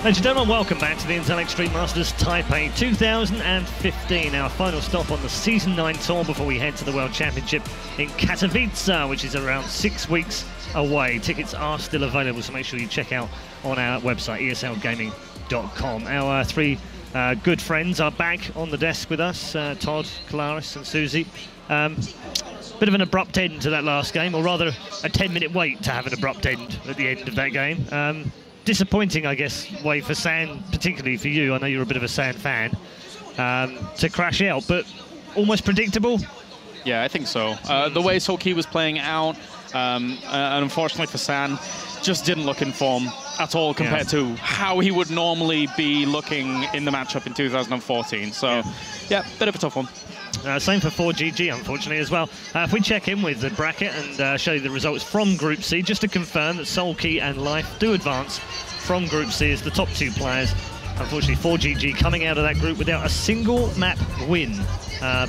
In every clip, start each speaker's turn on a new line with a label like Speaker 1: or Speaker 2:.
Speaker 1: Ladies and gentlemen, welcome back to the Intel Extreme Masters Taipei 2015, our final stop on the Season 9 tour before we head to the World Championship in Katowice, which is around 6 weeks away. Tickets are still available, so make sure you check out on our website, eslgaming.com. Our three good friends are back on the desk with us, Todd, Kalaris and Susie. Bit of an abrupt end to that last game, or rather a 10-minute wait to have an abrupt end at the end of that game. Disappointing, I guess, way for San, particularly for you. I know you're a bit of a San fan, to crash out, but almost predictable.
Speaker 2: Yeah, I think so. The way Soulkey was playing out, and unfortunately for San, just didn't look in form at all compared to how he would normally be looking in the matchup in 2014. So, yeah, bit of a tough one.
Speaker 1: Same for 4GG, unfortunately, as well. If we check in with the bracket and show you the results from Group C, just to confirm that Soulkey and Life do advance from Group C as the top two players. Unfortunately, 4GG coming out of that group without a single map win,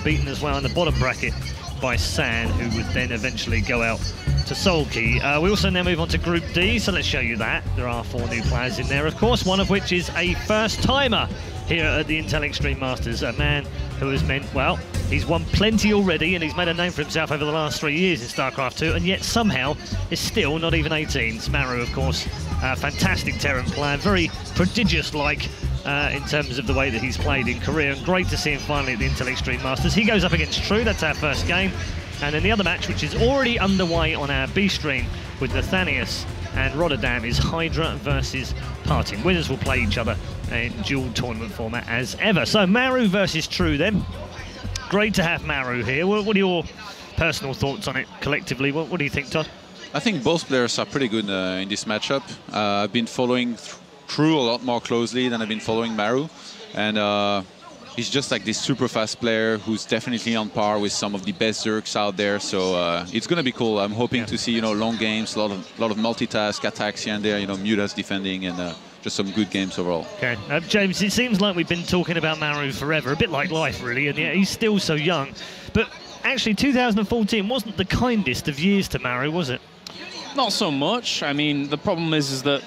Speaker 1: beaten as well in the bottom bracket by San, who would then eventually go out to Soulkey. We also now move on to Group D, so let's show you that. There are 4 new players in there, of course, one of which is a first-timer here at the Intel Extreme Masters, a man who has meant, well, he's won plenty already and he's made a name for himself over the last 3 years in StarCraft II, and yet somehow is still not even 18. It's Maru, of course, a fantastic Terran player, very prodigious-like in terms of the way that he's played in career, and great to see him finally at the Intel Extreme Masters. He goes up against True, that's our first game, and then the other match, which is already underway on our B stream with Nathanius and Rotterdam, is Hydra versus Partin. Winners will play each other in dual tournament format as ever. So Maru versus True then. Great to have Maru here. What are your personal thoughts on it collectively? What do you think, Todd?
Speaker 3: I think both players are pretty good in this matchup. I've been following True a lot more closely than I've been following Maru, and he's just like this super fast player who's definitely on par with some of the best Zergs out there. So it's going to be cool. I'm hoping to see, you know, long games, a lot of multitask attacks here and there, you know, Mutas defending, and just some good games overall. Okay,
Speaker 1: James, it seems like we've been talking about Maru forever, a bit like Life really, and yet he's still so young. But actually 2014 wasn't the kindest of years to Maru, was it?
Speaker 2: Not so much. I mean, the problem is that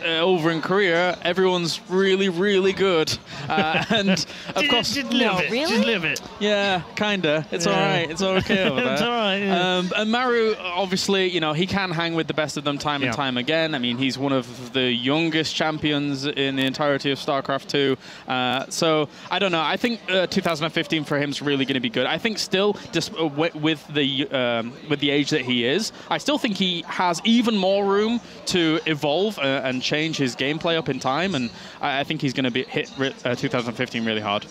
Speaker 2: over in Korea, everyone's really, really good. And of course,
Speaker 1: just a little bit. Really? Just a little bit.
Speaker 2: Yeah, kinda. It's all right. It's okay over there.
Speaker 1: It's all right. Yeah.
Speaker 2: And Maru, obviously, you know, he can hang with the best of them time and time again. I mean, he's one of the youngest champions in the entirety of StarCraft II. So I don't know. I think 2015 for him is really going to be good. I think still, just with the age that he is, I still think he has even more room to evolve and change his gameplay up in time, and I think he's going to hit 2015 really hard.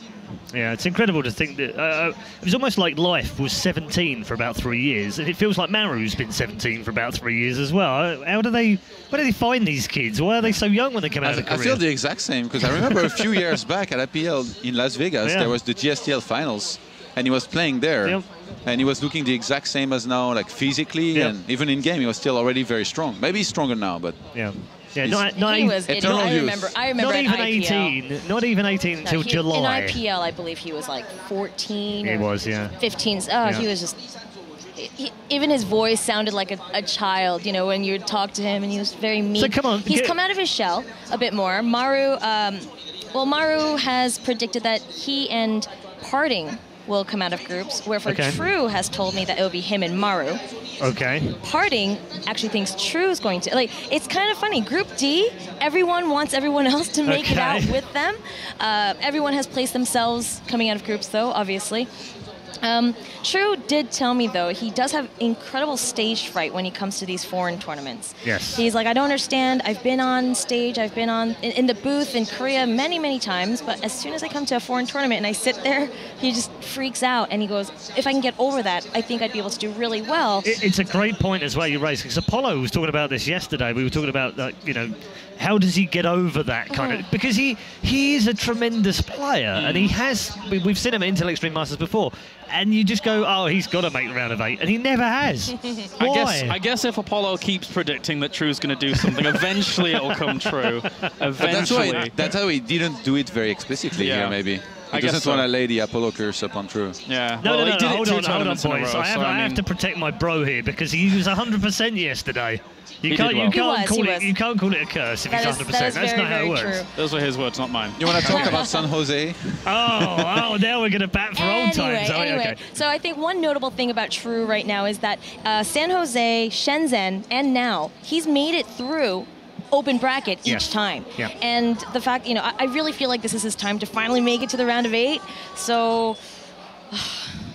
Speaker 1: Yeah, it's incredible to think that it was almost like Life was 17 for about 3 years, and it feels like Maru's been 17 for about 3 years as well. Where do they find these kids? Why are they so young when they come out of Korea?
Speaker 3: I feel the exact same, because I remember a few years back at IPL in Las Vegas, there was the GSTL finals, and he was playing there, and he was looking the exact same as now, like physically, and even in game, he was still already very strong. Maybe he's stronger now, but
Speaker 1: not
Speaker 4: he was. I remember.
Speaker 1: Not even
Speaker 4: IPL.
Speaker 1: 18. Not even 18 until July.
Speaker 4: In IPL, I believe he was like 14.
Speaker 1: He was,
Speaker 4: 15. Oh, he was just. Even his voice sounded like a child, you know, when you would talk to him, and he was very mean.
Speaker 1: So come on,
Speaker 4: he's come out of his shell a bit more. Maru, well, Maru has predicted that he and Parting will come out of groups, where for True has told me that it will be him and Maru.
Speaker 1: Okay.
Speaker 4: Parting actually thinks True is going to, like, it's kind of funny. Group D, everyone wants everyone else to make it out with them. Everyone has placed themselves coming out of groups, though, obviously. True did tell me, though, he does have incredible stage fright when he comes to these foreign tournaments.
Speaker 1: Yes.
Speaker 4: He's like, I don't understand. I've been on stage. I've been in the booth in Korea many, many times. But as soon as I come to a foreign tournament and I sit there, he just freaks out. And he goes, if I can get over that, I think I'd be able to do really well.
Speaker 1: It's a great point as well you raised, because Apollo was talking about this yesterday. We were talking about, you know, how does he get over that kind of... Because he is a tremendous player, and he has... We've seen him at Intel Extreme Masters before, and you just go, oh, he's got to make the round of 8, and he never has. Why?
Speaker 2: I guess if Apollo keeps predicting that True's going to do something, eventually it'll come true. Eventually.
Speaker 3: That's why he didn't do it very explicitly here, maybe. He doesn't want to lay the Apollo curse up on True.
Speaker 2: Yeah.
Speaker 1: No,
Speaker 2: well,
Speaker 1: no,
Speaker 2: he did
Speaker 1: hold
Speaker 2: it
Speaker 1: on,
Speaker 2: tournaments in a
Speaker 1: boys.
Speaker 2: row,
Speaker 1: I have to protect my bro here because he was 100% yesterday. You can't call it a curse if he's 100%. That's not how it works.
Speaker 2: Those were his words, not mine.
Speaker 3: You want to talk about San Jose?
Speaker 1: Oh, now we're going to bat for old times.
Speaker 4: Okay. So I think one notable thing about True right now is that San Jose, Shenzhen, and now he's made it through open bracket each time.
Speaker 1: Yeah.
Speaker 4: And the fact, I really feel like this is his time to finally make it to the round of 8. So,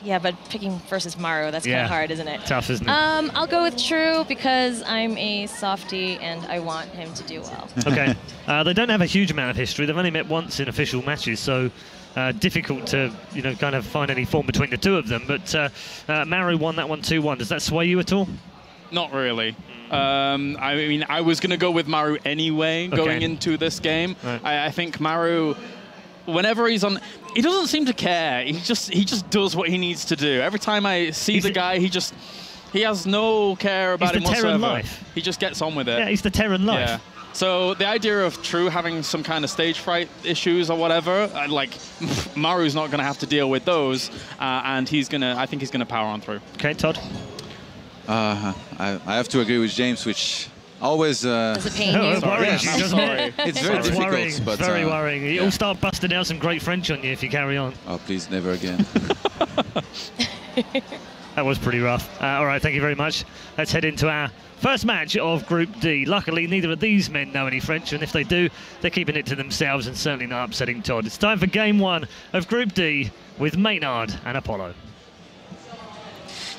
Speaker 4: yeah, but picking versus Maru, that's kind of hard, isn't it?
Speaker 1: Tough, isn't it?
Speaker 4: I'll go with True because I'm a softie and I want him to do well.
Speaker 1: Okay. They don't have a huge amount of history. They've only met once in official matches, so difficult to, kind of find any form between the two of them. But Maru won that one 2-1. Does that sway you at all?
Speaker 2: Not really. I mean, I was going to go with Maru anyway going into this game. Right. I think Maru, whenever he's on, he doesn't seem to care. He just does what he needs to do. Every time I see the guy, he has no care about it whatsoever. Life. He just gets on with it.
Speaker 1: Yeah, he's the Terran life. Yeah.
Speaker 2: So the idea of True having some kind of stage fright issues or whatever, Maru's not going to have to deal with those, and I think he's going to power on through.
Speaker 1: Okay, Todd.
Speaker 3: I have to agree with James, which always...
Speaker 4: Does it pain you?
Speaker 3: It's very difficult.
Speaker 1: Worrying.
Speaker 3: But,
Speaker 1: very worrying. You'll start busting out some great French on you if you carry on.
Speaker 3: Oh, please, never again.
Speaker 1: That was pretty rough. All right, thank you very much. Let's head into our first match of Group D. Luckily, neither of these men know any French, and if they do, they're keeping it to themselves and certainly not upsetting Todd. It's time for Game 1 of Group D with Maynard and Apollo.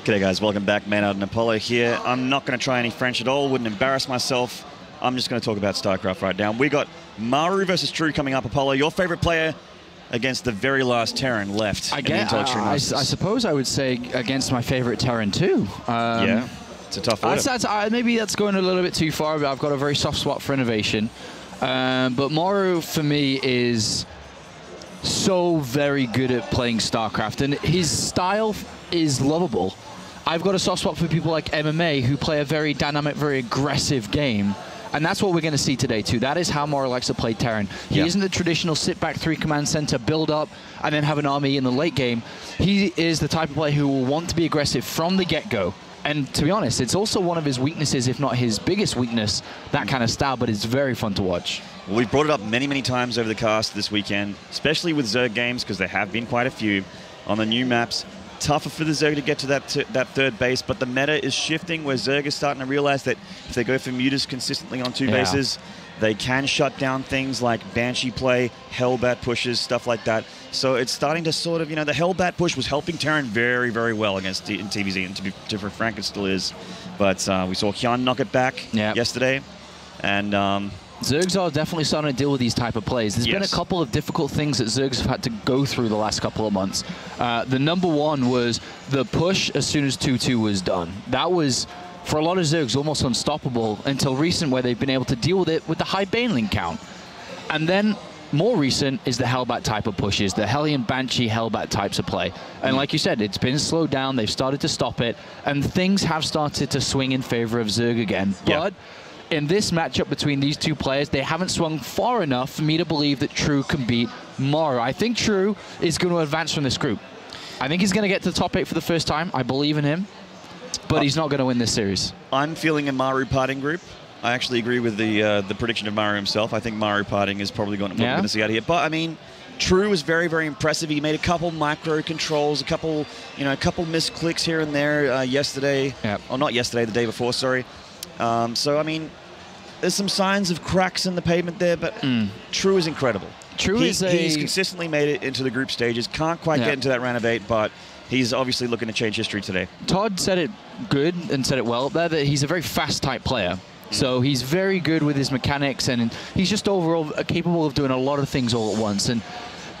Speaker 5: G'day guys, welcome back. Maynard and Apollo here. I'm not going to try any French at all, wouldn't embarrass myself. I'm just going to talk about StarCraft right now. We got Maru versus True coming up. Apollo, your favorite player against the very last Terran left.
Speaker 6: I suppose I would say against my favorite Terran too.
Speaker 5: Yeah, it's a tough order.
Speaker 6: Maybe that's going a little bit too far, but I've got a very soft spot for innovation. But Maru, for me, is so very good at playing StarCraft, and his style is lovable. I've got a soft spot for people like MMA who play a very dynamic, very aggressive game. And that's what we're going to see today, too. That is how Maru likes to play Terran. He isn't the traditional sit-back 3-command center, build up, and then have an army in the late game. He is the type of player who will want to be aggressive from the get-go. And to be honest, it's also one of his weaknesses, if not his biggest weakness, that kind of style, but it's very fun to watch.
Speaker 5: Well, we've brought it up many, many times over the cast this weekend, especially with Zerg games, because there have been quite a few on the new maps. Tougher for the Zerg to get to that third base, but the meta is shifting where Zerg is starting to realize that if they go for mutas consistently on 2 bases, they can shut down things like Banshee play, Hellbat pushes, stuff like that. So it's starting to sort of, the Hellbat push was helping Terran very, very well against TVZ, and to be frank, it still is. But we saw Hyun knock it back yesterday, and
Speaker 6: Zergs are definitely starting to deal with these type of plays. There's been a couple of difficult things that Zergs have had to go through the last couple of months. The number one was the push as soon as 2-2 was done. That was, for a lot of Zergs, almost unstoppable until recent, where they've been able to deal with it with the high Baneling count. And then more recent is the Hellbat type of pushes, the Hellion Banshee Hellbat types of play. And like you said, it's been slowed down, they've started to stop it, and things have started to swing in favor of Zerg again. But in this matchup between these two players, they haven't swung far enough for me to believe that True can beat Maru. I think True is going to advance from this group. I think he's going to get to the top 8 for the first time. I believe in him, but he's not going to win this series.
Speaker 5: I'm feeling a Maru parting group. I actually agree with the prediction of Maru himself. I think Maru parting is probably what we're going to see out here. But I mean, True was very, very impressive. He made a couple micro controls, a couple missed clicks here and there yesterday. Or not yesterday, the day before, sorry. So I mean, there's some signs of cracks in the pavement there, but True is incredible. He's consistently made it into the group stages. Can't quite get into that round of 8, but he's obviously looking to change history today.
Speaker 6: Todd said it good and said it well up there, that he's a very fast type player. So he's very good with his mechanics, and he's just overall capable of doing a lot of things all at once. And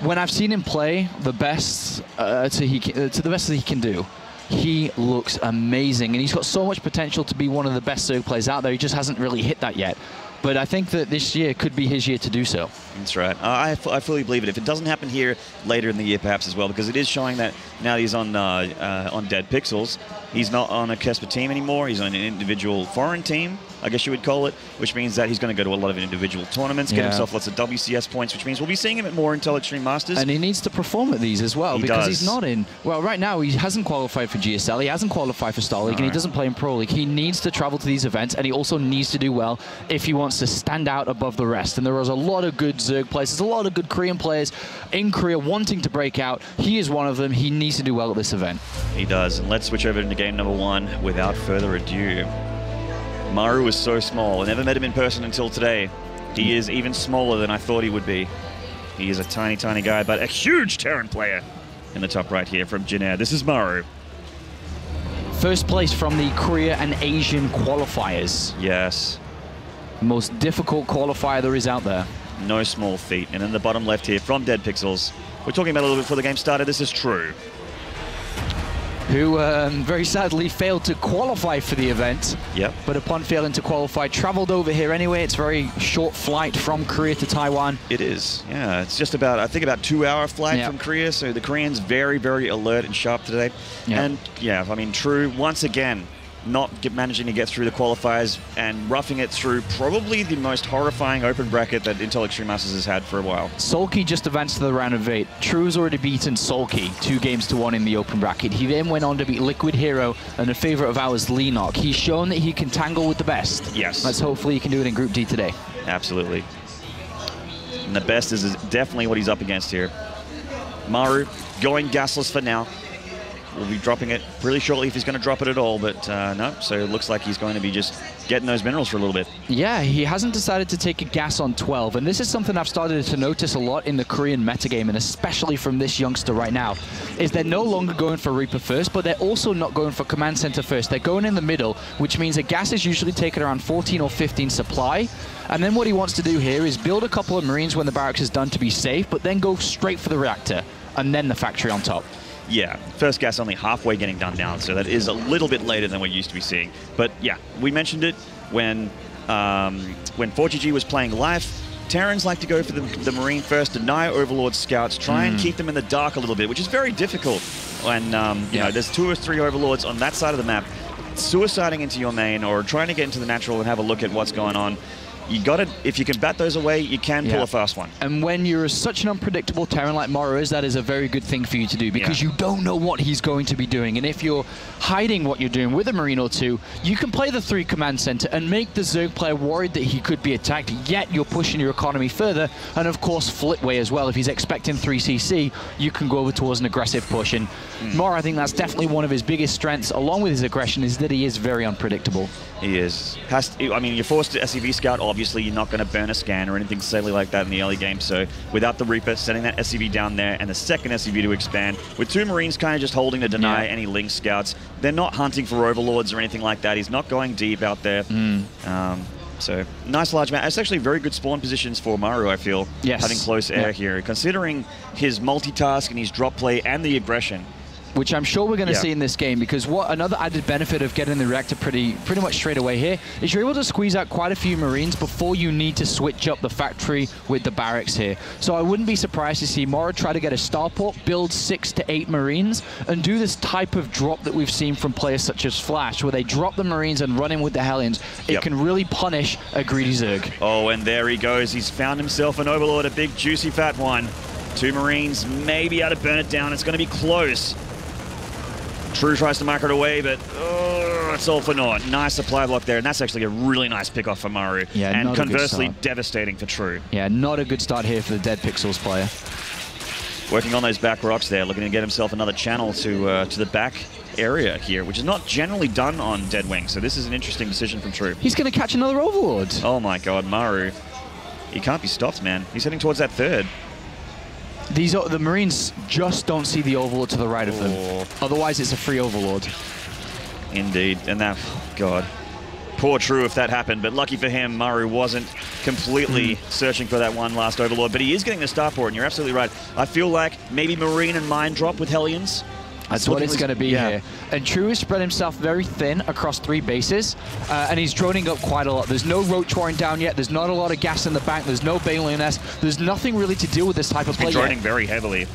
Speaker 6: when I've seen him play the best to the best that he can do, he looks amazing, and he's got so much potential to be one of the best Zerg players out there. He just hasn't really hit that yet. But I think that this year could be his year to do so.
Speaker 5: That's right. I fully believe it. If it doesn't happen here, later in the year perhaps as well, because it is showing that now he's on Dead Pixels. He's not on a Kesper team anymore. He's on an individual foreign team, I guess you would call it, which means that he's going to go to a lot of individual tournaments, get himself lots of WCS points, which means we'll be seeing him at more Intel Extreme Masters.
Speaker 6: And he needs to perform at these as well, because he's not in... Well, right now, he hasn't qualified for GSL, he hasn't qualified for StarLeague, and he doesn't play in ProLeague. He needs to travel to these events, and he also needs to do well if he wants to stand out above the rest. And there is a lot of good Zerg players, there's a lot of good Korean players in Korea wanting to break out. He is one of them. He needs to do well at this event.
Speaker 5: He does. And let's switch over into game number 1 without further ado. Maru is so small. I never met him in person until today. He is even smaller than I thought he would be. He is a tiny, tiny guy, but a huge Terran player in the top right here from Jin Air. This is Maru.
Speaker 6: First place from the Korea and Asian qualifiers.
Speaker 5: Yes.
Speaker 6: The most difficult qualifier there is out there.
Speaker 5: No small feat. And in the bottom left here from Dead Pixels, we're talking about a little bit before the game started, this is True.
Speaker 6: Who very sadly failed to qualify for the event.
Speaker 5: Yep.
Speaker 6: But upon failing to qualify, traveled over here anyway. It's a very short flight from Korea to Taiwan.
Speaker 5: It is, yeah. It's just about, I think, about 2-hour flight from Korea. So the Koreans very, very alert and sharp today. Yep. And yeah, I mean, True, once again, not managing to get through the qualifiers and roughing it through probably the most horrifying open bracket that Intel Extreme Masters has had for a while.
Speaker 6: Sulky just advanced to the round of 8. True's already beaten Sulky 2-1 in the open bracket. He then went on to beat Liquid Hero and a favorite of ours, Leenock. He's shown that he can tangle with the best.
Speaker 5: Yes.
Speaker 6: Let's hopefully he can do it in Group D today.
Speaker 5: Absolutely. And the best is definitely what he's up against here. Maru going gasless for now. We'll be dropping it really shortly if he's going to drop it at all, but no. So it looks like he's going to be just getting those minerals for a little bit. Yeah,
Speaker 6: he hasn't decided to take a gas on 12, and this is something I've started to notice a lot in the Korean metagame, and especially from this youngster right now, is they're no longer going for Reaper first, but they're also not going for Command Center first. They're going in the middle, which means a gas is usually taken around 14 or 15 supply, and then what he wants to do here is build a couple of Marines when the barracks is done to be safe, but then go straight for the reactor, and then the factory on top.
Speaker 5: Yeah, first gas only halfway getting done now, so that is a little bit later than we're used to be seeing. But yeah, we mentioned it when 4GG was playing live. Terrans like to go for the Marine first, deny Overlord scouts, try and keep them in the dark a little bit, which is very difficult when you know, there's 2 or 3 Overlords on that side of the map, suiciding into your main or trying to get into the natural and have a look at what's going on. You got to, if you can bat those away, you can pull a fast one.
Speaker 6: And when you're such an unpredictable Terran like Maru is, that is a very good thing for you to do, because you don't know what he's going to be doing. And if you're hiding what you're doing with a Marine or 2, you can play the 3 command center and make the Zerg player worried that he could be attacked, yet you're pushing your economy further. And of course, Flipway as well. If he's expecting 3CC, you can go over towards an aggressive push. And Maru, I think that's definitely one of his biggest strengths, along with his aggression, is that he is very unpredictable.
Speaker 5: He is. I mean, you're forced to SCV scout. Obviously, you're not going to burn a scan or anything silly like that in the early game. So without the Reaper, setting that SCV down there and the second SCV to expand, with 2 Marines kind of just holding to deny any Link scouts. They're not hunting for Overlords or anything like that. He's not going deep out there. So nice large map. It's actually very good spawn positions for Maru, I feel, having close air here, considering his multitask and his drop play and the aggression.
Speaker 6: Which I'm sure we're going to see in this game, because what another added benefit of getting the reactor pretty much straight away here is you're able to squeeze out quite a few Marines before you need to switch up the factory with the barracks here. So I wouldn't be surprised to see Maru try to get a starport, build 6 to 8 Marines, and do this type of drop that we've seen from players such as Flash, where they drop the Marines and run in with the Hellions. It can really punish a greedy Zerg.
Speaker 5: Oh, and there he goes. He's found himself an Overlord, a big, juicy, fat one. 2 Marines, maybe able to burn it down. It's going to be close. True tries to mark it away, but it's all for naught. Nice supply block there, and that's actually a really nice pick-off for Maru.
Speaker 6: Yeah,
Speaker 5: and conversely, devastating for True.
Speaker 6: Yeah, not a good start here for the Dead Pixels player.
Speaker 5: Working on those back rocks there, looking to get himself another channel to the back area here, which is not generally done on Dead Wing, so this is an interesting decision from True.
Speaker 6: He's going to catch another Overlord.
Speaker 5: Oh my god, Maru. He can't be stopped, man. He's heading towards that 3rd.
Speaker 6: The Marines just don't see the Overlord to the right of them. Otherwise, it's a free Overlord.
Speaker 5: Indeed. And that, god. Poor True if that happened, but lucky for him, Maru wasn't completely searching for that one last Overlord, but he is getting the starport, and you're absolutely right. I feel like maybe Marine and Mine drop with Hellions
Speaker 6: That's what it's going to be here. And True has spread himself very thin across 3 bases, and he's droning up quite a lot. There's no Roach Warren down yet. There's not a lot of gas in the bank. There's no Baneling Nest. There's nothing really to deal with this type of play.
Speaker 5: He's droning very heavily.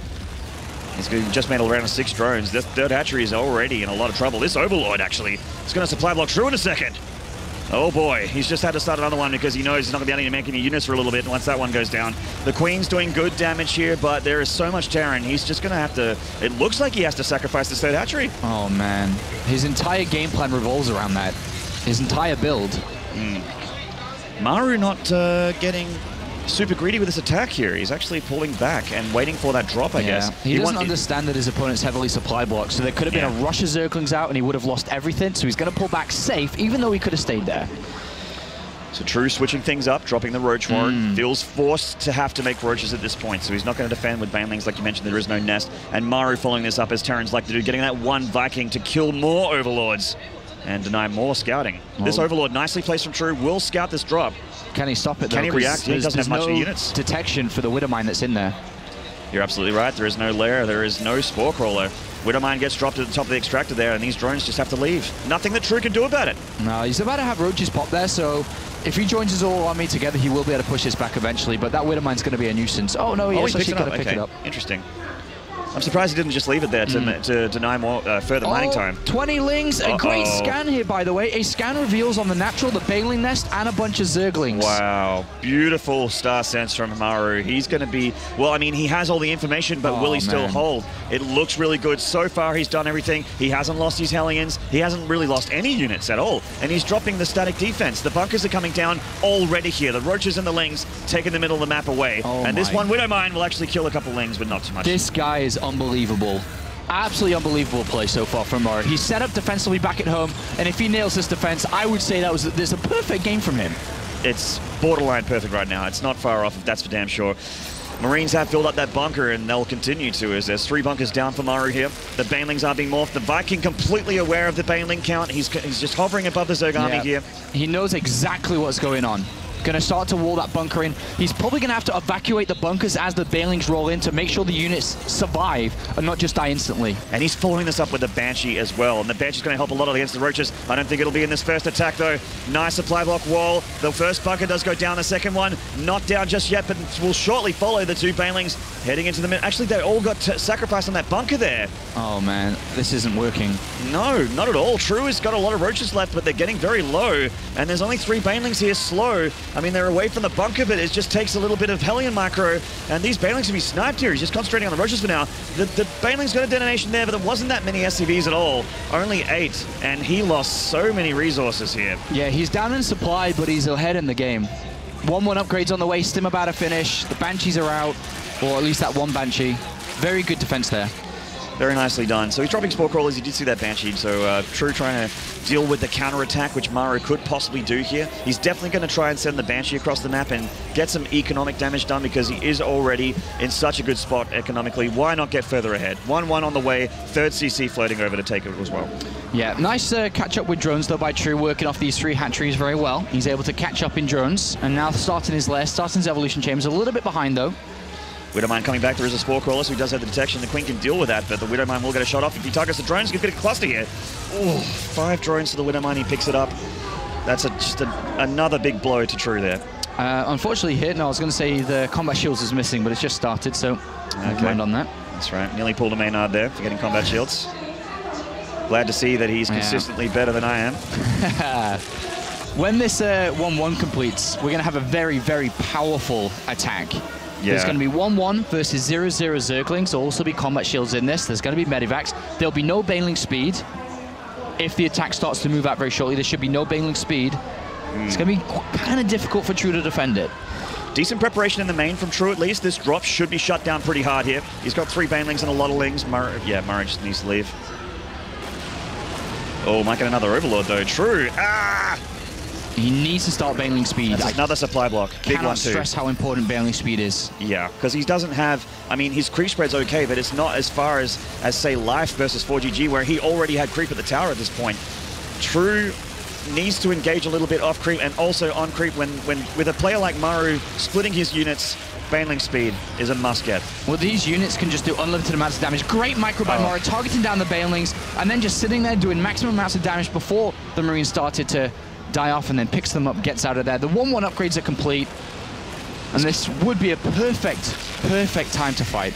Speaker 5: He's just made around 6 drones. This third hatchery is already in a lot of trouble. This Overlord, actually, is going to supply block True in a second. Oh boy, he's just had to start another one because he knows he's not going to be able to make any units for a little bit once that one goes down. The Queen's doing good damage here, but there is so much Terran. He's just going to have to... It looks like he has to sacrifice this third hatchery.
Speaker 6: Oh man, his entire game plan revolves around that. His entire build.
Speaker 5: Maru not getting super greedy with this attack here. He's actually pulling back and waiting for that drop, I guess.
Speaker 6: He doesn't understand that his opponent's heavily supply blocked, so there could have been a rush of Zerglings out and he would have lost everything, so he's going to pull back safe, even though he could have stayed there.
Speaker 5: So True switching things up, dropping the Roach Warren. Feels forced to have to make Roaches at this point, so he's not going to defend with Banelings, like you mentioned. There is no nest. And Maru following this up as Terrans like to do, getting that one Viking to kill more Overlords and deny more scouting. This Overlord, nicely placed from True, will scout this drop.
Speaker 6: Can he stop it though?
Speaker 5: Can he react? He doesn't have much of units.
Speaker 6: Detection for the Widowmine that's in there.
Speaker 5: You're absolutely right. There is no lair. There is no Spore Crawler. Widowmine gets dropped at the top of the extractor there, and these drones just have to leave. Nothing that True can do about it.
Speaker 6: No, he's about to have Roaches pop there, so if he joins his all army together, he will be able to push this back eventually, but that Widowmine's going to be a nuisance. Oh no, he actually got to pick it up.
Speaker 5: Interesting. I'm surprised he didn't just leave it there to deny more further mining time.
Speaker 6: 20 lings, a great scan here, by the way. A scan reveals on the natural, the Baneling Nest, and a bunch of Zerglings.
Speaker 5: Wow, beautiful star sense from Maru. He's going to be, well, I mean, he has all the information, but will he still hold? It looks really good. So far, he's done everything. He hasn't lost his Hellions. He hasn't really lost any units at all. And he's dropping the static defense. The bunkers are coming down already here. The Roaches and the Lings taking the middle of the map away. And this one Widowmine will actually kill a couple Lings, but not too much.
Speaker 6: This guy is unbelievable. Absolutely unbelievable play so far from Maru. He's set up defensively back at home, and if he nails this defense, I would say there's a perfect game from him.
Speaker 5: It's borderline perfect right now. It's not far off, that's for damn sure. Marines have filled up that bunker, and they'll continue to, as there's 3 bunkers down for Maru here. The Banelings are being morphed. The Viking completely aware of the Baneling count. He's just hovering above the Zerg army here.
Speaker 6: He knows exactly what's going on. Going to start to wall that bunker in. He's probably going to have to evacuate the bunkers as the Banelings roll in to make sure the units survive and not just die instantly.
Speaker 5: And he's following this up with the Banshee as well. And the Banshee's going to help a lot against the Roaches. I don't think it'll be in this first attack, though. Nice supply block wall. The first bunker does go down. The second one, not down just yet, but will shortly follow the 2 Banelings heading into the middle. Actually, they all got sacrificed on that bunker there.
Speaker 6: Oh, man. This isn't working.
Speaker 5: No, not at all. True has got a lot of Roaches left, but they're getting very low. And there's only 3 Banelings here slow. I mean, they're away from the bunker, but it just takes a little bit of Hellion micro, and these Banelings can be sniped here. He's just concentrating on the Roaches for now. The Banelings got a detonation there, but there wasn't that many SCVs at all. Only 8, and he lost so many resources here.
Speaker 6: Yeah, he's down in supply, but he's ahead in the game. 1-1 upgrades on the way, Stim about to finish. The Banshees are out, or at least that one Banshee. Very good defense there.
Speaker 5: Very nicely done. So he's dropping Spore Crawlers. You did see that Banshee. So True trying to deal with the counter-attack, which Maru could possibly do here. He's definitely going to try and send the Banshee across the map and get some economic damage done because he is already in such a good spot economically. Why not get further ahead? 1-1 on the way. 3rd CC floating over to take it as well.
Speaker 6: Yeah, nice catch-up with drones, though, by True, working off these 3 hatcheries very well. He's able to catch up in drones, and now starting his lair, starting his evolution chambers. A little bit behind, though.
Speaker 5: Widowmine coming back. There is a Spore Crawler, so he does have the detection. The Queen can deal with that, but the Widowmine will get a shot off. If he targets the drones, he's going to get a cluster here. Oh, 5 drones to the Widowmine. He picks it up. That's just another big blow to True there.
Speaker 6: Unfortunately hit. No, I was going to say the combat shields is missing, but it's just started, so never mind on that.
Speaker 5: That's right. Nearly pulled a Maynard there for getting combat shields. Glad to see that he's consistently better than I am.
Speaker 6: When this 1-1 completes, we're going to have a very, very powerful attack. There's going to be 1-1 versus 0-0 Zerglings. There'll also be combat shields in this. There's going to be Medivacs. There'll be no Baneling speed. If the attack starts to move out very shortly, there should be no Baneling speed. It's going to be kind of difficult for True to defend it.
Speaker 5: Decent preparation in the main from True, at least. This drop should be shut down pretty hard here. He's got 3 Banelings and a lot of Lings. Maru just needs to leave. Oh, might get another Overlord, though. True.
Speaker 6: He needs to start Baneling speed.
Speaker 5: That's another supply block. Big one, too.
Speaker 6: Stress how important Baneling speed is.
Speaker 5: Yeah, because he doesn't have... I mean, his creep spread's okay, but it's not as far as say, Life versus 4GG, where he already had creep at the tower at this point. True needs to engage a little bit off creep and also on creep when with a player like Maru splitting his units Baneling speed is a must-get.
Speaker 6: Well, these units can just do unlimited amounts of damage. Great micro by Maru, targeting down the Banelings, and then just sitting there doing maximum amounts of damage before the Marines started to die off, and then picks them up, gets out of there. The 1-1 upgrades are complete, and this would be a perfect time to fight.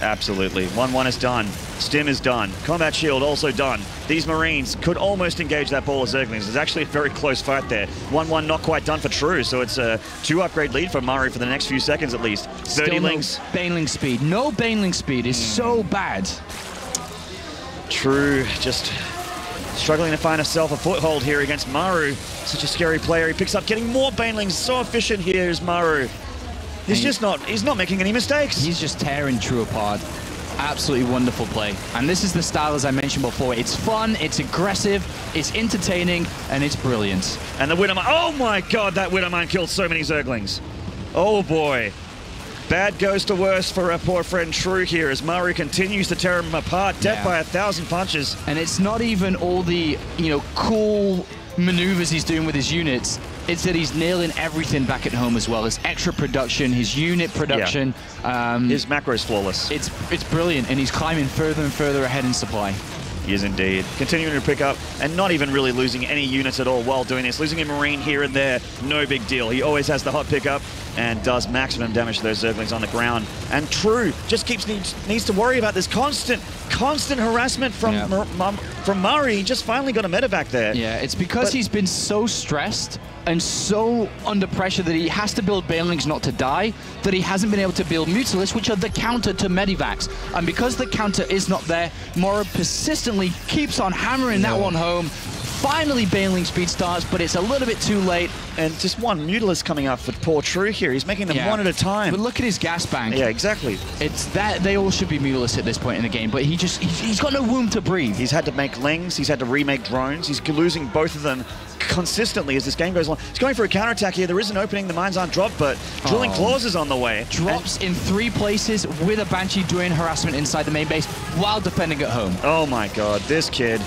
Speaker 5: Absolutely. 1-1 is done. Stim is done. Combat Shield also done. These Marines could almost engage that ball of Zerglings. It's actually a very close fight there. 1-1 not quite done for True, so it's a 2-upgrade lead for Maru for the next few seconds at least. 30 links.
Speaker 6: No Baneling speed. No Baneling speed is so bad.
Speaker 5: True just struggling to find himself a foothold here against Maru. Such a scary player. He picks up getting more Banelings. So efficient here is Maru. He's not making any mistakes.
Speaker 6: He's just tearing True apart. Absolutely wonderful play. And this is the style, as I mentioned before. It's fun, it's aggressive, it's entertaining, and it's brilliant.
Speaker 5: And the Widowmine, oh my god, that Widowmine killed so many Zerglings. Oh boy. Bad goes to worse for our poor friend True here as Maru continues to tear him apart. Death by 1,000 punches.
Speaker 6: And it's not even all the, cool maneuvers he's doing with his units. It's that he's nailing everything back at home as well. His extra production, his unit production.
Speaker 5: His macro is flawless.
Speaker 6: It's brilliant, and he's climbing further and further ahead in supply.
Speaker 5: He is indeed. Continuing to pick up and not even really losing any units at all while doing this. Losing a Marine here and there, no big deal. He always has the hot pickup and does maximum damage to those Zerglings on the ground. And True just needs to worry about this constant harassment from Maru. He just finally got a medevac there.
Speaker 6: Yeah, it's because he's been so stressed and so under pressure that he has to build Banelings not to die, that he hasn't been able to build Mutalisks, which are the counter to Medivacs. And because the counter is not there, Maru persistently keeps on hammering that one home. Finally, Baneling speed starts, but it's a little bit too late.
Speaker 5: And just one Mutalisk coming up for poor True here. He's making them one at a time.
Speaker 6: But look at his gas bank.
Speaker 5: Yeah, exactly.
Speaker 6: It's that they all should be Mutalisks at this point in the game, but he's got no room to breathe.
Speaker 5: He's had to make Lings. He's had to remake drones. He's losing both of them consistently as this game goes along. He's going for a counterattack here. There is an opening. The mines aren't dropped, but Drilling Claws is on the way.
Speaker 6: Drops in 3 places with a Banshee doing harassment inside the main base while defending at home.
Speaker 5: Oh my god, this kid.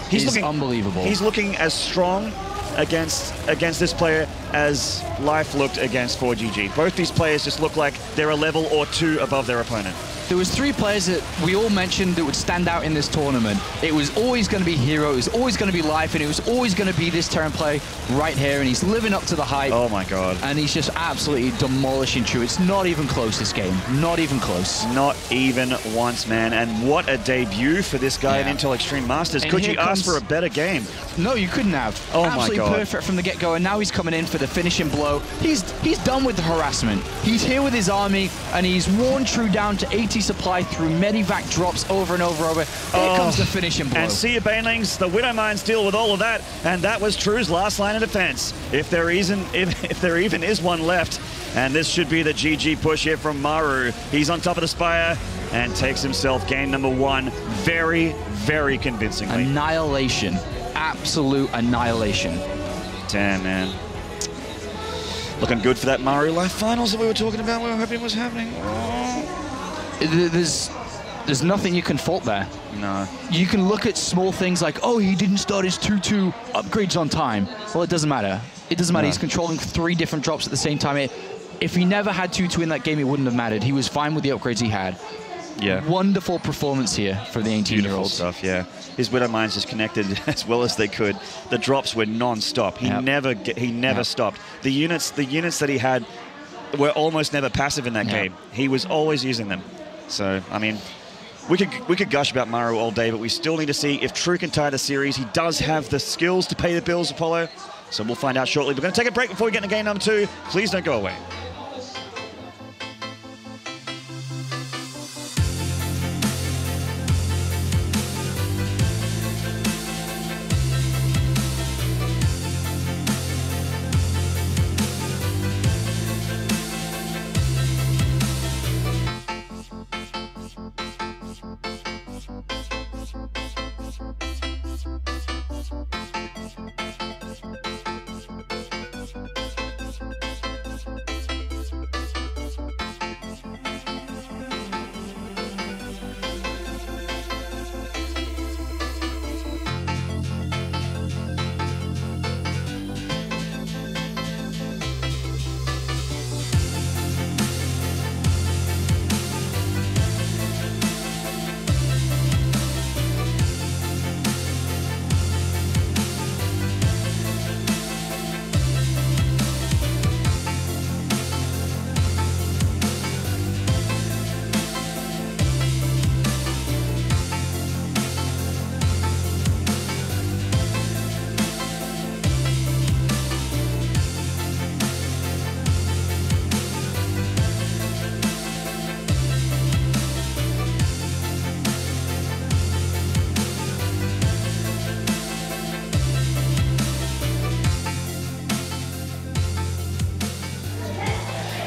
Speaker 5: He's looking
Speaker 6: unbelievable.
Speaker 5: He's looking as strong against this player as Life looked against 4GG. Both these players just look like they're a level or 2 above their opponent.
Speaker 6: There was 3 players that we all mentioned that would stand out in this tournament. It was always going to be Hero, it was always going to be Life, and it was always going to be this Terran play right here, and he's living up to the hype.
Speaker 5: Oh my god.
Speaker 6: And he's just absolutely demolishing True. It's not even close, this game. Not even close.
Speaker 5: Not even once, man. And what a debut for this guy in Intel Extreme Masters. Could you ask for a better game?
Speaker 6: No, you couldn't have.
Speaker 5: Oh
Speaker 6: absolutely
Speaker 5: my god.
Speaker 6: Perfect from the get-go, and now he's coming in for the finishing blow. He's done with the harassment. He's here with his army, and he's worn True down to 80 supply through Medivac drops over and over. Here comes the finishing blow.
Speaker 5: And see your Banelings, the Widowmines deal with all of that, and that was True's last line of defense. If there even is one left, and this should be the GG push here from Maru. He's on top of the Spire and takes himself game number 1 very, very convincingly.
Speaker 6: Annihilation. Absolute annihilation.
Speaker 5: Damn, man. Looking good for that Maru Life Finals that we were talking about, we were hoping was happening.
Speaker 6: There's nothing you can fault there.
Speaker 5: No.
Speaker 6: You can look at small things like, oh, he didn't start his 2-2 upgrades on time. Well, it doesn't matter. It doesn't matter. No. He's controlling 3 different drops at the same time. If he never had 2-2 in that game, it wouldn't have mattered. He was fine with the upgrades he had.
Speaker 5: Yeah.
Speaker 6: Wonderful performance here for the 18-year-old.
Speaker 5: Beautiful stuff, yeah. His Widowmines just connected as well as they could. The drops were non-stop. He never stopped. The units that he had were almost never passive in that game. He was always using them. So, I mean, we could gush about Maru all day, but we still need to see if True can tie the series. He does have the skills to pay the bills, Apollo. So we'll find out shortly. We're going to take a break before we get into game number 2. Please don't go away.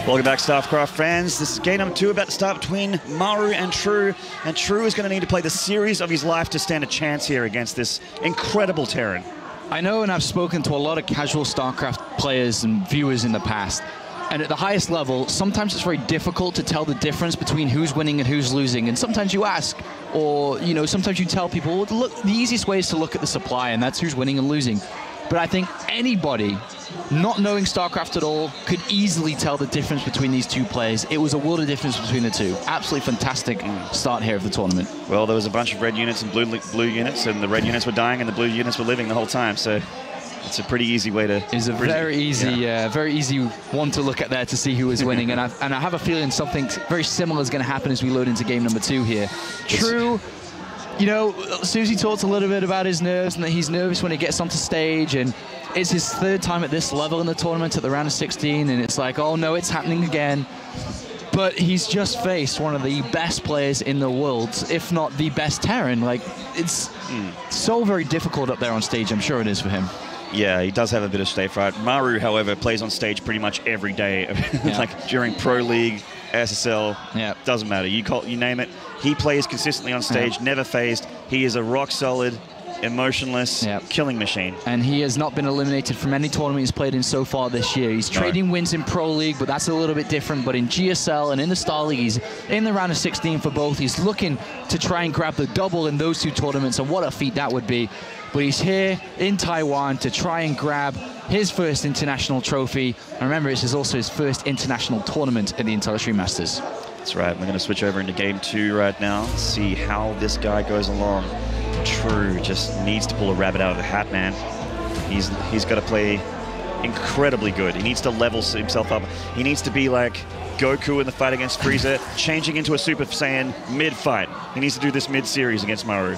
Speaker 5: Welcome back, StarCraft fans. This is game number 2 about to start between Maru and True. And True is going to need to play the series of his life to stand a chance here against this incredible Terran.
Speaker 6: I know, and I've spoken to a lot of casual StarCraft players and viewers in the past. And at the highest level, sometimes it's very difficult to tell the difference between who's winning and who's losing. And sometimes you ask, or sometimes you tell people, well, look, the easiest way is to look at the supply, and that's who's winning and losing. But I think anybody not knowing StarCraft at all could easily tell the difference between these two players. It was a world of difference between the two. Absolutely fantastic start here of the tournament.
Speaker 5: Well, there was a bunch of red units and blue units, and the red units were dying and the blue units were living the whole time. So it's a pretty easy way to...
Speaker 6: It's a very easy one to look at there to see who is winning. and I have a feeling something very similar is going to happen as we load into game number 2 here. True. Susie talked a little bit about his nerves and that he's nervous when he gets onto stage, and it's his 3rd time at this level in the tournament at the round of 16, and it's like, oh no, it's happening again. But he's just faced one of the best players in the world, if not the best Terran. Like, it's so very difficult up there on stage, I'm sure it is for him.
Speaker 5: Yeah, he does have a bit of stage fright. Maru, however, plays on stage pretty much every day, like during Pro League, SSL, doesn't matter. You name it. He plays consistently on stage, never phased. He is a rock-solid, emotionless killing machine.
Speaker 6: And he has not been eliminated from any tournament he's played in so far this year. He's trading wins in Pro League, but that's a little bit different. But in GSL and in the StarLeague, he's in the round of 16 for both. He's looking to try and grab the double in those 2 tournaments, and what a feat that would be. But he's here in Taiwan to try and grab his first international trophy. And remember, this is also his first international tournament at the Intellitree Masters.
Speaker 5: That's right. We're going to switch over into game 2 right now. See how this guy goes along. True just needs to pull a rabbit out of the hat, man. He's got to play incredibly good. He needs to level himself up. He needs to be like Goku in the fight against Frieza, changing into a Super Saiyan mid-fight. He needs to do this mid-series against Maru.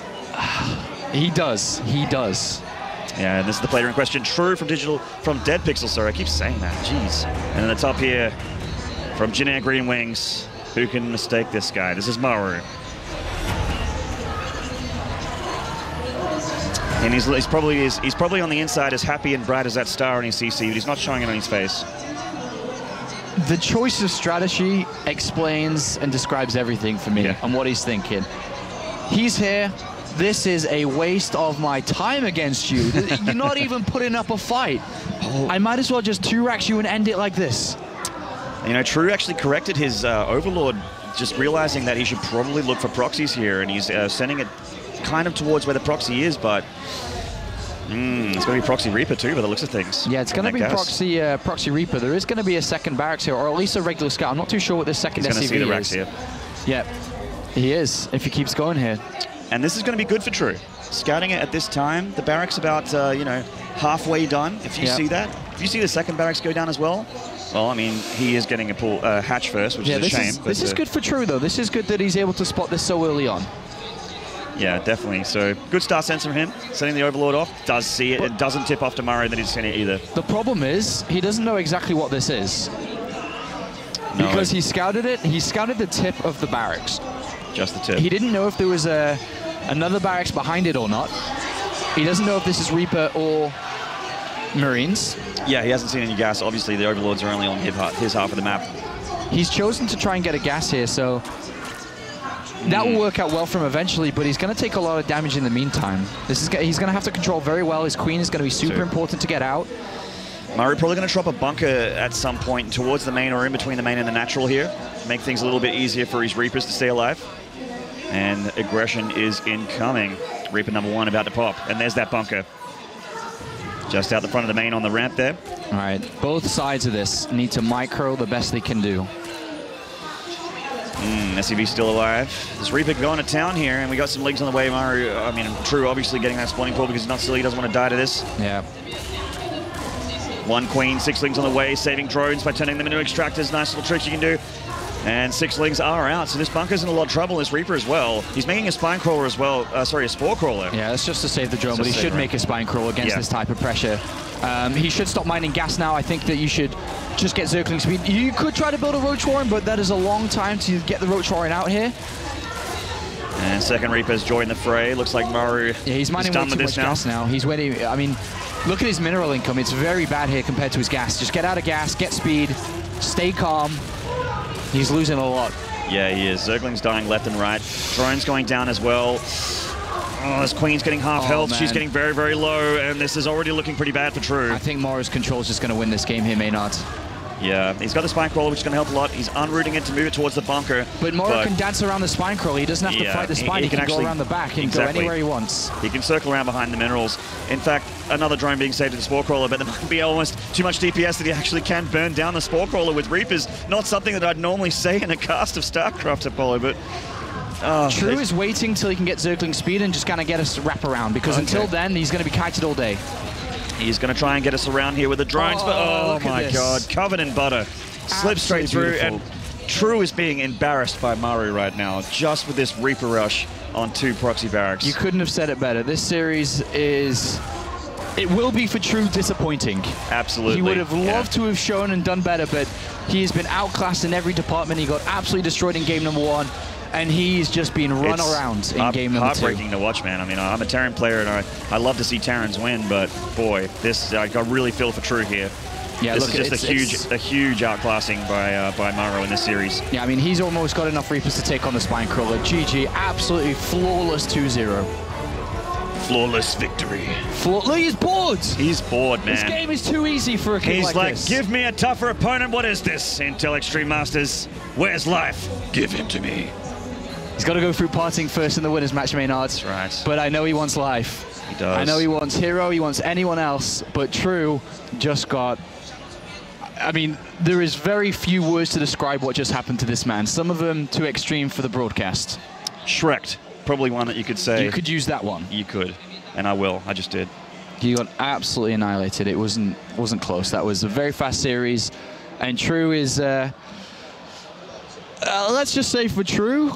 Speaker 6: He does. He does.
Speaker 5: Yeah, and this is the player in question, True from Dead Pixel, sorry, I keep saying that, jeez. And then the top here from Jin Green Wings. Who can mistake this guy? This is Maru. And he's probably on the inside as happy and bright as that star in his CC, but he's not showing it on his face.
Speaker 6: The choice of strategy explains and describes everything for me and what he's thinking. He's here. This is a waste of my time against you. You're not even putting up a fight. I might as well just 2-rack you and end it like this.
Speaker 5: True actually corrected his Overlord, just realizing that he should probably look for proxies here, and he's sending it kind of towards where the proxy is, but it's going to be Proxy Reaper too, by the looks of things.
Speaker 6: Yeah, it's going to be Proxy Reaper. There is going to be a second barracks here, or at least a regular scout. I'm not too sure what this second SCV is. He's going to see the racks here. Yeah, he is, if he keeps going here.
Speaker 5: And this is going to be good for True. Scouting it at this time, the barracks about, halfway done. If you see that, if you see the second barracks go down as well, well, I mean, he is getting a hatch first, which is a shame.
Speaker 6: This is good for True, though. This is good that he's able to spot this so early on.
Speaker 5: Yeah, definitely. So, good star sense from him. Sending the Overlord off. Does see it. It doesn't tip off to Maru that he's seen it either.
Speaker 6: The problem is, he doesn't know exactly what this is. Because he scouted it. He scouted the tip of the barracks.
Speaker 5: Just the tip.
Speaker 6: He didn't know if there was another barracks behind it or not. He doesn't know if this is Reaper or Marines.
Speaker 5: Yeah, he hasn't seen any gas. Obviously, the Overlords are only on his half of the map.
Speaker 6: He's chosen to try and get a gas here, so that will work out well for him eventually, but he's going to take a lot of damage in the meantime. He's going to have to control very well. His Queen is going to be super important to get out.
Speaker 5: Maru probably going to drop a bunker at some point towards the main or in between the main and the natural here. Make things a little bit easier for his Reapers to stay alive. And aggression is incoming. Reaper number 1 about to pop. And there's that bunker. Just out the front of the main on the ramp there.
Speaker 6: All right, both sides of this need to micro the best they can do.
Speaker 5: SCV still alive. There's Reaper going to town here, and we got some leagues on the way. True obviously getting that spawning pool because he's not silly. He doesn't want to die to this.
Speaker 6: Yeah.
Speaker 5: 1 Queen, 6 Lings on the way, saving drones by turning them into extractors. Nice little tricks you can do. And 6 Lings are out, so this bunker's in a lot of trouble. This Reaper as well. He's making a spine crawler as well. A spore crawler.
Speaker 6: Yeah, that's just to save the drone, but he should make a spine crawler against this type of pressure. He should stop mining gas now. I think that you should just get Zergling speed. You could try to build a Roach Warren, but that is a long time to get the Roach Warren out here.
Speaker 5: And second Reaper's joined the fray. Looks like Maru
Speaker 6: he's mining way too much gas now. He's waiting. I mean, look at his mineral income. It's very bad here compared to his gas. Just get out of gas, get speed, Stay calm. He's losing a lot.
Speaker 5: Yeah, he is. Zergling's dying left and right. Drone's going down as well. Oh, this Queen's getting half health. Man. She's getting very, very low, and this is already looking pretty bad for True.
Speaker 6: I think Maru's control is just going to win this game here, Maynard.
Speaker 5: Yeah, he's got the spine crawler, which is going to help a lot. He's unrooting it to move it towards the bunker.
Speaker 6: But Maru can dance around the spine crawler. He doesn't have to fight the spine. He can actually go around the back. He can go anywhere he wants.
Speaker 5: He can circle around behind the minerals. In fact, another drone being saved to the spore crawler, but there might be almost too much DPS that he actually can burn down the spore crawler with Reapers. Not something that I'd normally say in a cast of StarCraft, Apollo, but...
Speaker 6: True is waiting till he can get Zergling speed and just kind of get us to wrap around, because until then, he's going to be kited all day.
Speaker 5: He's going to try and get us around here with the drones, but oh my god, covered in butter. Slips straight through, and True is being embarrassed by Maru right now, just with this Reaper rush on 2 proxy barracks.
Speaker 6: You couldn't have said it better. This series is... It will be for True disappointing.
Speaker 5: Absolutely.
Speaker 6: He would have loved to have shown and done better, but he has been outclassed in every department. He got absolutely destroyed in game number 1. And he's just been run around in game number 2.
Speaker 5: Heartbreaking to watch, man. I mean, I'm a Terran player, and I love to see Terrans win, but boy, this I really feel for True here.
Speaker 6: Yeah,
Speaker 5: this is just a huge outclassing by Maru in this series.
Speaker 6: Yeah, I mean, he's almost got enough Reapers to take on the spine crawler. GG, absolutely flawless 2-0.
Speaker 5: Flawless victory.
Speaker 6: Look, he's bored.
Speaker 5: He's bored, man.
Speaker 6: This game is too easy for a kid
Speaker 5: like this. He's like, give me a tougher opponent. What is this? Intel Extreme Masters. Where's life? Give him to me.
Speaker 6: He's got to go through parting first in the winners match, Maynard.
Speaker 5: That's right.
Speaker 6: But I know he wants life.
Speaker 5: He does.
Speaker 6: I know he wants Hero, he wants anyone else, but True just got... I mean, there is very few words to describe what just happened to this man. Some of them too extreme for the broadcast.
Speaker 5: Shrek'd. Probably one that you could say.
Speaker 6: You could use that one.
Speaker 5: You could. And I will. I just did.
Speaker 6: He got absolutely annihilated. It wasn't close. That was a very fast series. And True is... let's just say for True,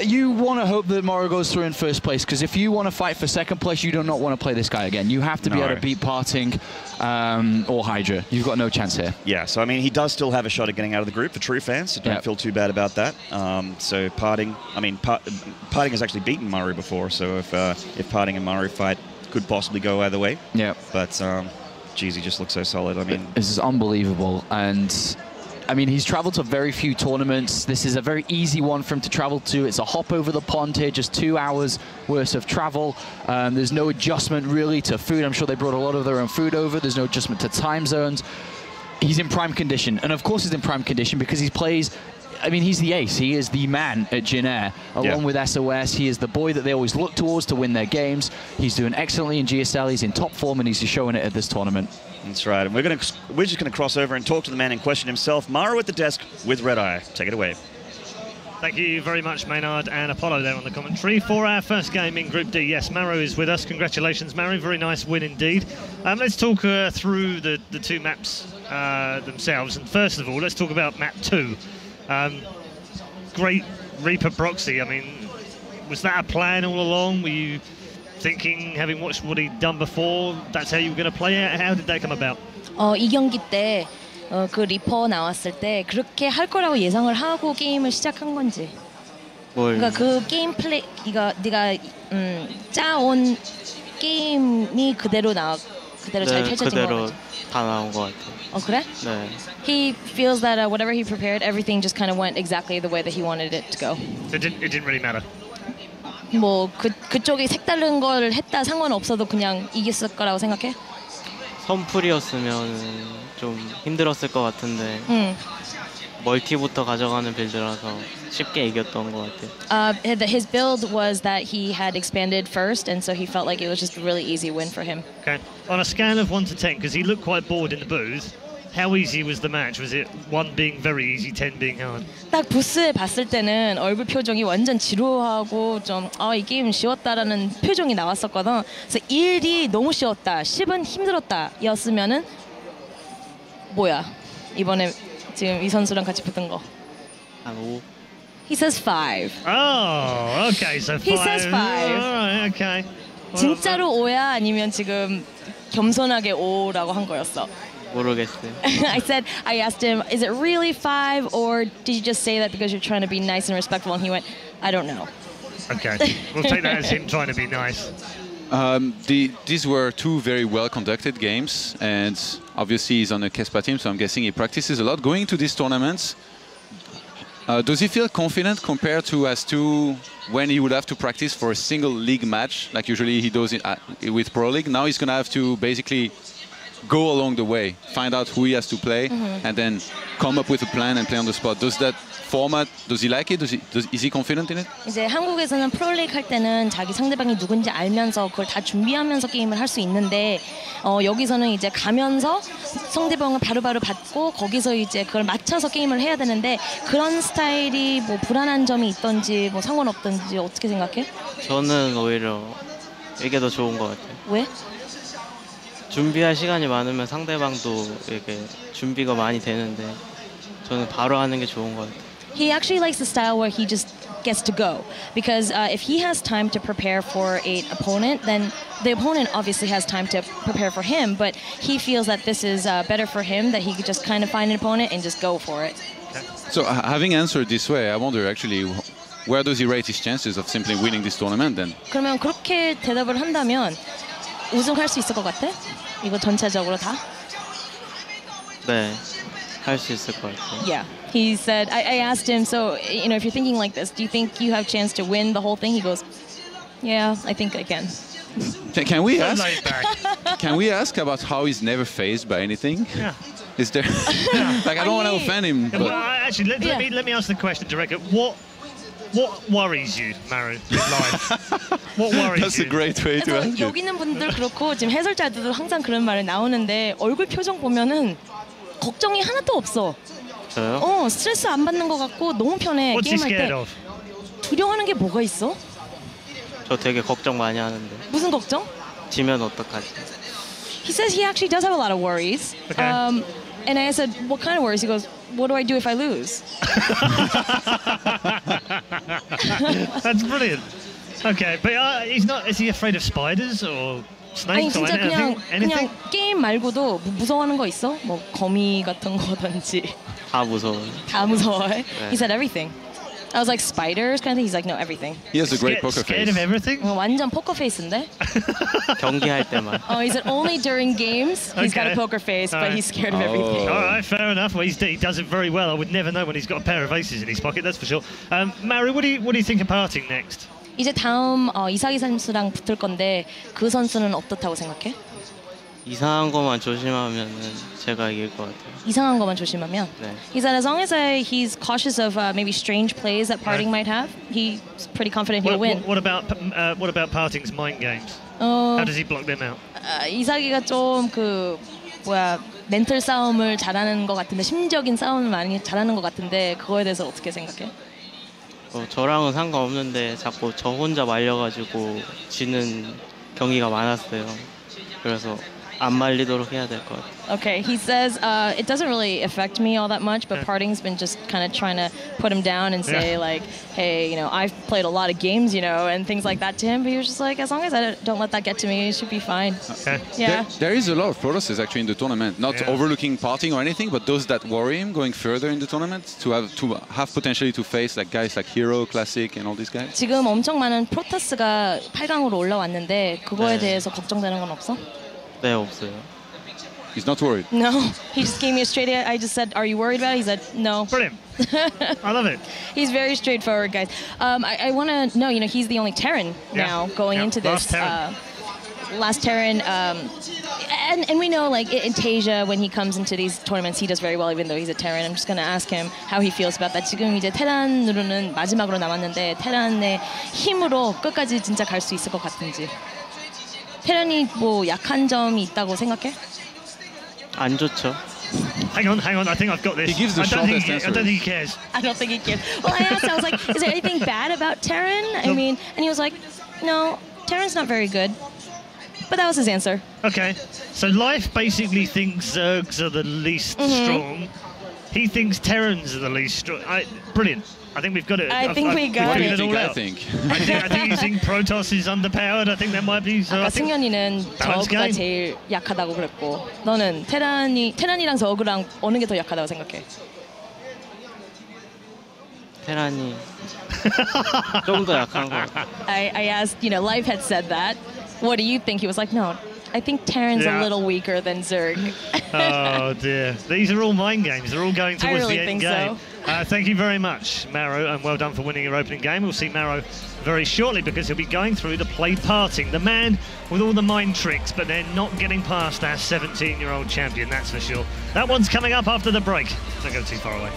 Speaker 6: you want to hope that Maru goes through in first place, because if you want to fight for second place, you do not want to play this guy again. You have to be able to beat Parting or Hydra. You've got no chance here.
Speaker 5: Yeah, so I mean, he does still have a shot at getting out of the group for True fans, so don't feel too bad about that. So Parting, I mean, Parting has actually beaten Maru before, so if Parting and Maru fight, could possibly go either way.
Speaker 6: Yeah.
Speaker 5: But, geez, he just looks so solid. I mean,
Speaker 6: this is unbelievable. And I mean, he's traveled to very few tournaments. This is a very easy one for him to travel to. It's a hop over the pond here, just 2 hours worth of travel. There's no adjustment really to food. I'm sure they brought a lot of their own food over. There's no adjustment to time zones. He's in prime condition. And of course he's in prime condition because he plays, I mean, he's the ace. He is the man at Jin Air. Along with SOS, he is the boy that they always look towards to win their games. He's doing excellently in GSL. He's in top form, and he's showing it at this tournament.
Speaker 5: That's right. And we're just going to cross over and talk to the man in question himself, Maru at the desk with Red Eye. Take it away.
Speaker 1: Thank you very much, Maynard and Apollo there on the commentary for our first game in Group D. Yes, Maru is with us. Congratulations, Maru. Very nice win indeed. Let's talk through the 2 maps themselves. And first of all, let's talk about map 2. Great Reaper proxy. I mean, was that a plan all along? Were you thinking, having watched what he'd done before, that's how you were going to play it? How did that come about?
Speaker 4: 이 경기 때 그 리퍼 나왔을 때 그렇게 할 거라고 예상을 하고 게임을 시작한 건지. 그러니까 그 게임 플레이, 네가 짜온 게임이 그대로 잘 펼쳐진 거죠.
Speaker 7: 다 나온 것 같아요.
Speaker 4: 그래?
Speaker 7: 네.
Speaker 4: He feels that whatever he prepared, everything just kind of went exactly the way that he wanted it to go.
Speaker 1: It didn't really matter.
Speaker 4: 뭐 그쪽이 색다른 걸 했다 상관없어도 그냥 이겼을 거라고 생각해?
Speaker 7: 선풀이었으면 좀 힘들었을 것 같은데 멀티부터 가져가는 빌드라서 쉽게 이겼던 것 같아요.
Speaker 4: His build was that he had expanded first, and so he felt like it was just a really easy win for him.
Speaker 1: Okay. On a scale of 1 to 10, because he looked quite bored in the booth, how easy was the match? Was it 1 being very easy, 10 being hard?
Speaker 4: 딱 부스에 봤을 때는 얼굴 표정이 완전 지루하고 좀 이 게임 쉬웠다라는 표정이 나왔었거든. 그래서 1이 너무 쉬웠다, 10은 힘들었다 였으면은 뭐야? 이번에 지금 이 선수랑 같이 붙은 거.
Speaker 7: 한 5.
Speaker 4: He says 5.
Speaker 1: Oh, okay, so 5.
Speaker 4: He says 5.
Speaker 1: All right, okay.
Speaker 4: 진짜로 5야? 아니면 지금 겸손하게 5라고 한 거였어?
Speaker 7: 모르겠어요.
Speaker 4: I asked him, is it really 5, or did you just say that because you're trying to be nice and respectful? And he went, I don't know.
Speaker 1: Okay, we'll take that as him trying to be nice.
Speaker 3: These were two very well-conducted games, and obviously he's on a Kespa team, so I'm guessing he practices a lot. Going to these tournaments, does he feel confident compared to as to when he would have to practice for a single league match, like usually he does it with Pro League? Now he's going to have to basically go along the way, find out who he has to play, and then come up with a plan and play on the spot. Does that format, does he like it? Is he confident in it?
Speaker 4: 이제 한국에서는 프로리그 할 때는 자기 상대방이 누군지 알면서 그걸 다 준비하면서 게임을 할 수 있는데 여기서는 이제 가면서 상대방을 바로바로 받고 거기서 이제 그걸 맞춰서 게임을 해야 되는데 그런 스타일이 뭐 불안한 점이 있던지 뭐 상관없던지 어떻게 생각해?
Speaker 7: 저는 오히려 이게 더 좋은 것 같아요.
Speaker 4: 왜?
Speaker 7: 준비할 시간이 많으면 상대방도 이렇게 준비가 많이 되는데 저는 바로 하는 게 좋은 것 같아요.
Speaker 4: He actually likes the style where he just gets to go because if he has time to prepare for an opponent, then the opponent obviously has time to prepare for him, but he feels that this is better for him, that he could just kind of find an opponent and just go for it.
Speaker 3: So having answered this way, I wonder actually, where does he rate his chances of simply winning this tournament then?
Speaker 4: 그러면 그렇게 대답을 한다면 우승할 수 있을 것 같아? 이거 전체적으로 다?
Speaker 7: 네, 할 수 있을 것 같아요.
Speaker 4: Yeah. He said, I asked him, so, you know, if you're thinking like this, do you think you have a chance to win the whole thing? He goes, yeah, I think I can.
Speaker 3: Can we ask? Can we ask about how he's never phased by anything?
Speaker 1: Yeah.
Speaker 3: Is there like I don't want to offend him? But
Speaker 1: Well, actually, let me ask the question directly. What worries you, Maru, in life? What worries
Speaker 3: That's
Speaker 1: you?
Speaker 3: a great way to ask it.
Speaker 4: 여기 있는 분들 그렇고 지금 해설자들도 항상 그런 말이 나오는데 얼굴 표정 보면은 걱정이 하나도 없어.
Speaker 7: 저요?
Speaker 4: 스트레스 안 받는 것 같고 너무 편해.
Speaker 1: What's he
Speaker 4: 게임할
Speaker 1: scared
Speaker 4: 때.
Speaker 1: of?
Speaker 4: 두려워하는 게 뭐가 있어?
Speaker 7: 저 되게 걱정 많이 하는데
Speaker 4: 무슨 걱정?
Speaker 7: 지면 어떡하지?
Speaker 4: He says he actually does have a lot of worries.
Speaker 1: Okay.
Speaker 4: And I said, what kind of worries? He goes, what do I do if I lose?
Speaker 1: That's brilliant. Okay, but he's not. Is he afraid of spiders or
Speaker 4: 아니
Speaker 1: snakes or
Speaker 4: 진짜
Speaker 1: anything?
Speaker 4: 그냥 게임 말고도 무서워하는 거 있어? 뭐 거미 같은 거든지
Speaker 7: 다 무서워요.
Speaker 4: 다 무서워해? He said everything. I was like spiders kind of thing. He's like no everything.
Speaker 3: He has a great poker
Speaker 1: Scared
Speaker 3: face.
Speaker 1: of everything?
Speaker 4: 완전 포커 페이스인데?
Speaker 7: 경기할 때만.
Speaker 4: He said only during games he's got a
Speaker 1: Okay.
Speaker 4: poker face, but
Speaker 1: Alright.
Speaker 4: he's scared of everything.
Speaker 1: All right, fair enough. Well, he does it very well. I would never know when he's got a pair of aces in his pocket. That's for sure. Maru, what do you think of parting next?
Speaker 4: 이제 다음 이사기 선수랑 붙을 건데 그 선수는 어떻다고 생각해?
Speaker 7: 이상한 것만 조심하면은 제가 이길 것 같아요.
Speaker 4: 이상한 것만 조심하면.
Speaker 7: 네.
Speaker 4: He said as long as he's cautious of maybe strange plays that Parting might have, he's pretty confident he'll win.
Speaker 1: What about Parting's mind games? How does he block them out?
Speaker 4: 이사기가 좀 멘탈 싸움을 잘하는 것 같은데 심리적인 싸움을 많이 잘하는 것 같은데 그거에 대해서 어떻게 생각해?
Speaker 7: 저랑은 상관없는데 자꾸 저 혼자 말려가지고 지는 경기가 많았어요. 그래서 안 말리도록 해야 될 것 같아요.
Speaker 4: Okay, he says it doesn't really affect me all that much, but Parting's been just kind of trying to put him down and say like, hey, you know, I've played a lot of games, you know, and things like that to him. But he was just like, as long as I don't let that get to me, it should be fine.
Speaker 1: Okay.
Speaker 4: Yeah.
Speaker 3: There is a lot of processes actually in the tournament, not overlooking Parting or anything, but those that worry him going further in the tournament to have potentially to face like guys like Hero, Classic, and all these guys.
Speaker 4: 지금 엄청 많은 프로토스가 8강으로 올라왔는데 그거에 대해서 걱정되는 건 없어?
Speaker 7: 네, 없어요.
Speaker 3: He's not worried.
Speaker 4: No, he just gave me a straight. I just said, "Are you worried about it?" He said, "No."
Speaker 1: Brilliant. I love it.
Speaker 4: He's very straightforward, guys. I want to know, you know, he's the only Terran now going into this. Last Terran. And we know, like, in Tasia, when he comes into these tournaments, he does very well, even though he's a Terran. I'm just going to ask him how he feels about that. 지금 이제 테란으로는 마지막으로 남았는데 테란의 힘으로 끝까지 진짜 갈 수 있을 것 같은지. 테란이 뭐 약한 점이 있다고 생각해?
Speaker 7: 안 좋죠.
Speaker 1: Hang on. I think I've got this.
Speaker 3: He gives the shortest answer.
Speaker 1: I don't think he cares.
Speaker 4: I don't think he cares. Well, I asked, I was like, is there anything bad about Terran? I mean, and he was like, no, Terran's not very good. But that was his answer.
Speaker 1: Okay. So Life basically thinks Zergs are the least strong. He thinks Terrans are the least strong. Brilliant. I think we've got it.
Speaker 4: I think we got
Speaker 3: What do
Speaker 4: it.
Speaker 3: you think? I
Speaker 1: I think you think Protoss is underpowered. I think that might be. So
Speaker 4: 아까
Speaker 1: I think
Speaker 4: 승현이는
Speaker 1: balance
Speaker 4: 저그가
Speaker 1: game.
Speaker 4: 제일 약하다고 그랬고 너는 테란이랑 저그랑 어느 게 더 약하다고 생각해?
Speaker 7: 테란이 좀 더 약한 것 같아요.
Speaker 4: I asked, you know, Life had said that. what do you think? He was like, no, I think Terran's a little weaker than Zerg.
Speaker 1: Oh dear. These are all mind games. They're all going towards the end game.
Speaker 4: So.
Speaker 1: Thank you very much, Maru, and well done for winning your opening game. We'll see Maru very shortly because he'll be going through the play parting. The man with all the mind tricks, but they're not getting past our 17-year-old champion, that's for sure. That one's coming up after the break. Don't go too far away.